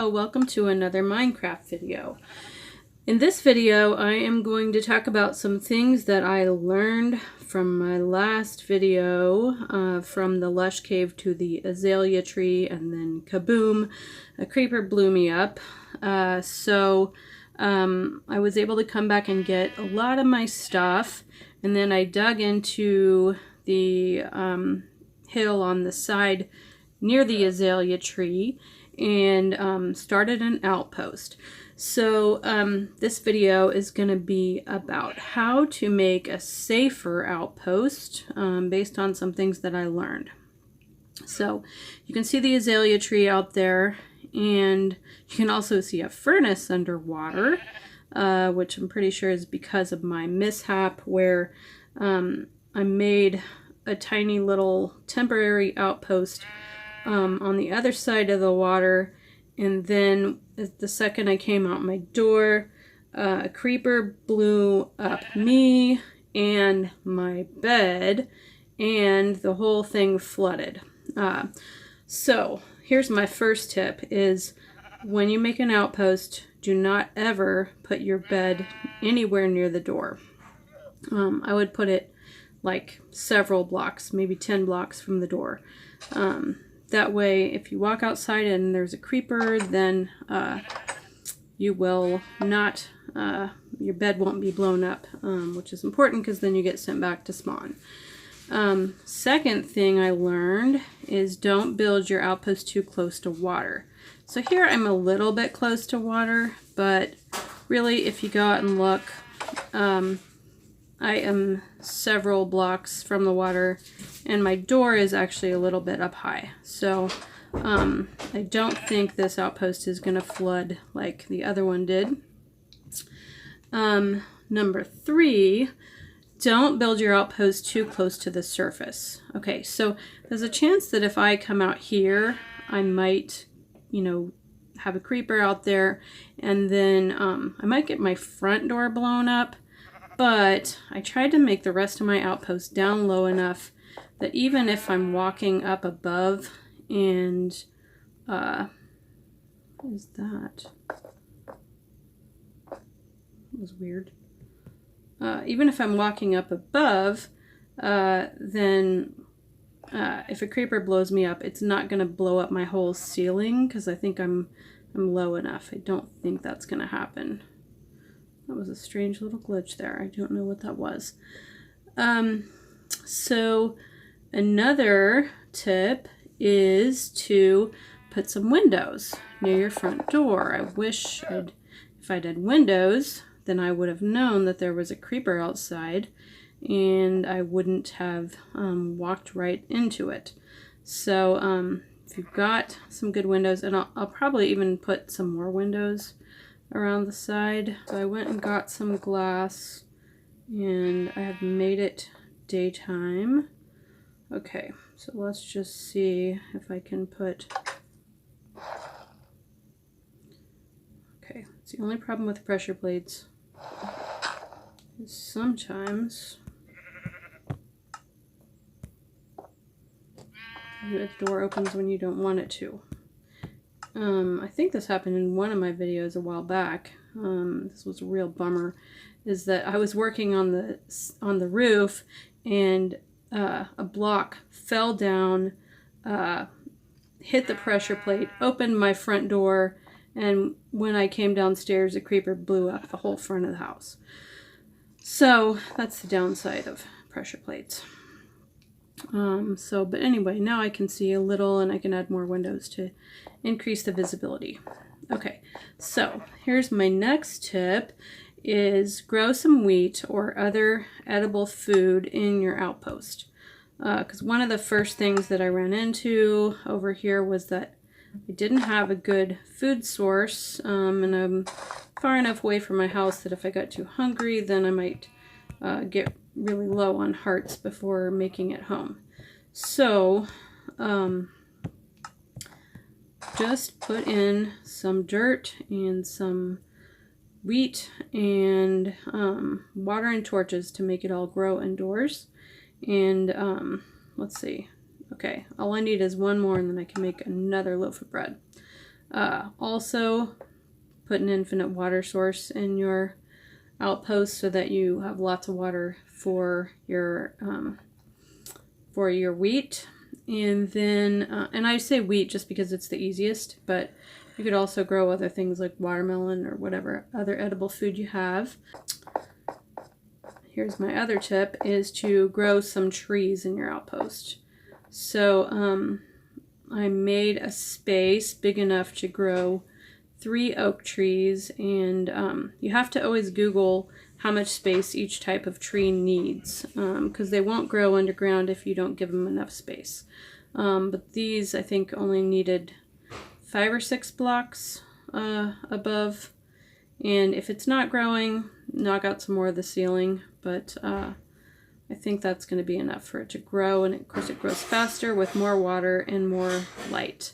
Hello, welcome to another Minecraft video. In this video, I am going to talk about some things that I learned from my last video, from the Lush Cave to the Azalea Tree, and then kaboom, a creeper blew me up. I was able to come back and get a lot of my stuff, and then I dug into the hill on the side near the Azalea Tree and started an outpost. So this video is going to be about how to make a safer outpost based on some things that I learned. So you can see the Azalea Tree out there, and you can also see a furnace underwater, which I'm pretty sure is because of my mishap where I made a tiny little temporary outpost on the other side of the water, and then the second I came out my door, a creeper blew up me and my bed, and the whole thing flooded. So here's my first tip is when you make an outpost, do not ever put your bed anywhere near the door. I would put it like several blocks, maybe 10 blocks from the door. That way, if you walk outside and there's a creeper, then you will not, your bed won't be blown up, which is important because then you get sent back to spawn. Second thing I learned is don't build your outpost too close to water. So here I'm a little bit close to water, but really if you go out and look, I am several blocks from the water, and my door is actually a little bit up high. So I don't think this outpost is going to flood like the other one did. Number 3, don't build your outpost too close to the surface. Okay, so there's a chance that if I come out here, I might, have a creeper out there, and then I might get my front door blown up. But I tried to make the rest of my outpost down low enough that even if I'm walking up above and, what is that? That was weird. Even if I'm walking up above, then if a creeper blows me up, it's not going to blow up my whole ceiling because I think I'm low enough. I don't think that's going to happen. That was a strange little glitch there. I don't know what that was. So another tip is to put some windows near your front door. I wish if I'd had windows, then I would have known that there was a creeper outside and I wouldn't have walked right into it. So if you've got some good windows, and I'll probably even put some more windows around the side. So I went and got some glass, and I have made it daytime. Okay, so let's just see if I can put... Okay, it's the only problem with pressure plates is sometimes the door opens when you don't want it to. I think this happened in one of my videos a while back. This was a real bummer, is that I was working on the roof, and a block fell down, hit the pressure plate, opened my front door, and when I came downstairs, a creeper blew up the whole front of the house. So that's the downside of pressure plates. But anyway, now I can see a little, and I can add more windows to increase the visibility. Okay, so here's my next tip is grow some wheat or other edible food in your outpost. Because one of the first things that I ran into over here was that I didn't have a good food source, and I'm far enough away from my house that if I got too hungry, then I might get really low on hearts before making it home. So just put in some dirt and some wheat and water and torches to make it all grow indoors. And let's see. Okay, all I need is one more, and then I can make another loaf of bread. Also, put an infinite water source in your outpost so that you have lots of water for your wheat. And then, and I say wheat just because it's the easiest, but you could also grow other things like watermelon or whatever other edible food you have. Here's my other tip, is to grow some trees in your outpost. So I made a space big enough to grow 3 oak trees, and you have to always Google how much space each type of tree needs, because they won't grow underground if you don't give them enough space. But these, I think, only needed 5 or 6 blocks above, and if it's not growing, knock out some more of the ceiling, but I think that's going to be enough for it to grow, and of course it grows faster with more water and more light.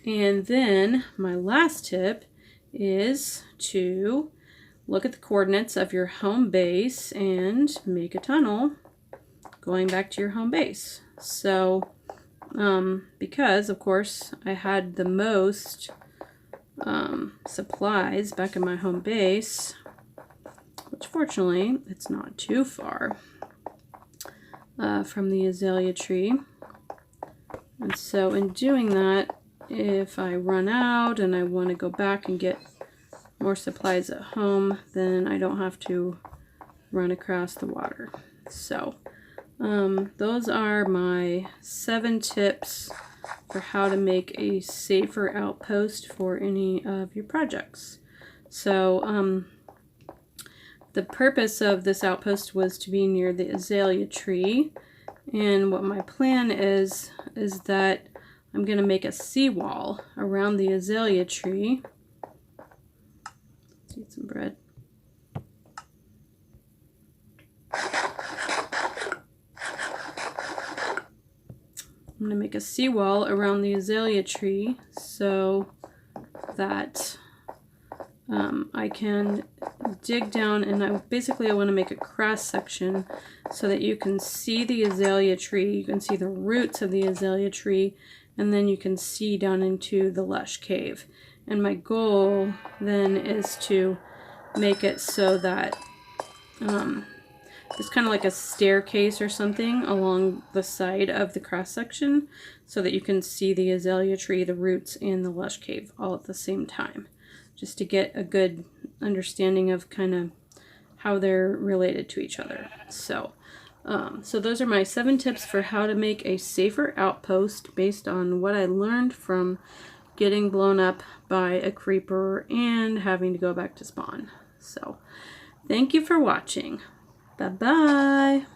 And then my last tip is to look at the coordinates of your home base and make a tunnel going back to your home base. So, because of course I had the most supplies back in my home base, which fortunately it's not too far from the azalea tree. And so in doing that, if I run out and I want to go back and get more supplies at home, then I don't have to run across the water. So those are my 7 tips for how to make a safer outpost for any of your projects. So the purpose of this outpost was to be near the azalea tree, and what my plan is that I'm going to make a seawall around the azalea tree. Let's eat some bread. I'm going to make a seawall around the azalea tree so that I can dig down, and I want to make a cross section so that you can see the azalea tree, you can see the roots of the azalea tree, and then you can see down into the lush cave. And my goal then is to make it so that it's kind of like a staircase or something along the side of the cross section so that you can see the azalea tree, the roots, and the lush cave all at the same time, just to get a good understanding of kind of how they're related to each other. So so those are my 7 tips for how to make a safer outpost based on what I learned from getting blown up by a creeper and having to go back to spawn. So thank you for watching. Bye-bye.